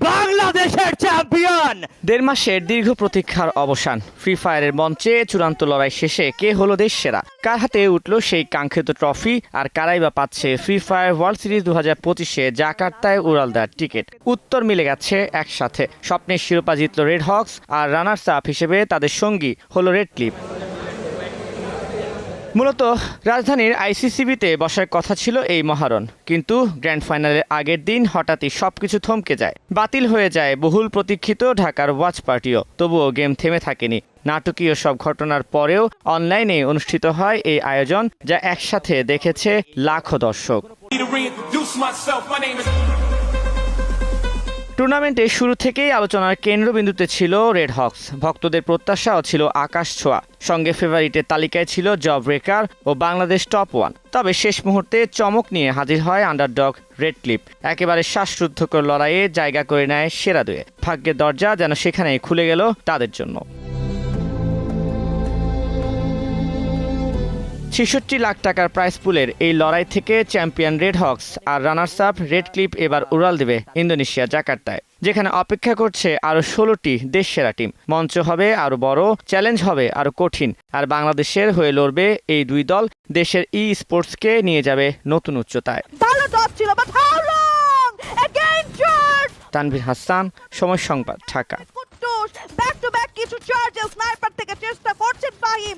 বাংলাদেশের চ্যাম্পিয়ন। 1.5 মাসের দীর্ঘ প্রতীক্ষার অবসান। ফ্রি ফায়ারের মঞ্চে চূড়ান্ত লড়াই শেষে কে হলো দেশ সেরা? কার হাতে উঠল সেই কাঙ্ক্ষিত ট্রফি? আর কারাই বা পাচ্ছে ফ্রি ফায়ার ওয়ার্ল্ড সিরিজ 2025-এ জাকার্তায় উড়াল দেওয়ার টিকিট? উত্তর মিলে গেছে একসাথে। স্বপ্নের শিরোপা জিতল রেড হকস, আর রানার্স আপ হিসেবে তাদের সঙ্গী হলো রেড ক্লিফ। মূলত রাজধানীর আইসিসিবিতে বসার কথা ছিল এই মহারণ, কিন্তু গ্র্যান্ড ফাইনালের আগের দিন হঠাৎই সবকিছু থমকে যায়। বাতিল হয়ে যায় বহুল প্রতীক্ষিত ঢাকার ওয়াচ পার্টিও। তবুও গেম থেমে থাকেনি। নাটকীয় সব ঘটনার পরেও অনলাইনে অনুষ্ঠিত হয় এই আয়োজন, যা একসাথে দেখেছে লাখো দর্শক। টুর্নামেন্টের শুরু থেকেই আলোচনার কেন্দ্রবিন্দুতে ছিল রেড হকস। ভক্তদের প্রত্যাশাও ছিল আকাশ ছোঁয়া। সঙ্গে ফেভারিটের তালিকায় ছিল জব ব্রেকার ও বাংলাদেশ টপ 1। তবে শেষ মুহূর্তে চমক নিয়ে হাজির হয় আন্ডারডগ রেড ক্লিফ। একেবারে শ্বাসরুদ্ধকর লড়াইয়ে জায়গা করে নেয় সেরা দুয়ে। ভাগ্যের দরজা যেন সেখানেই খুলে গেল তাদের জন্য। ৬৬ লাখ টাকার প্রাইস পুলের এই লড়াই থেকে চ্যাম্পিয়ন রেড হকস আর রানার্স আপ রেড ক্লিফ এবার উড়াল দেবে ইন্দোনেশিয়া জাকার্তায়, যেখানে অপেক্ষা করছে আরও 16টি দেশ সেরা টিম। মঞ্চ হবে আরও বড়, চ্যালেঞ্জ হবে আরও কঠিন। আর বাংলাদেশের হয়ে লড়বে এই দুই দল। দেশের ই স্পোর্টসকে নিয়ে যাবে নতুন উচ্চতায়। তানভীর হাসান, সময় সংবাদ, ঢাকা। ব্যাক টু ব্যাক কিছু চার্জ স্নাইপার থেকে চেষ্টা করছেন ফাহিম।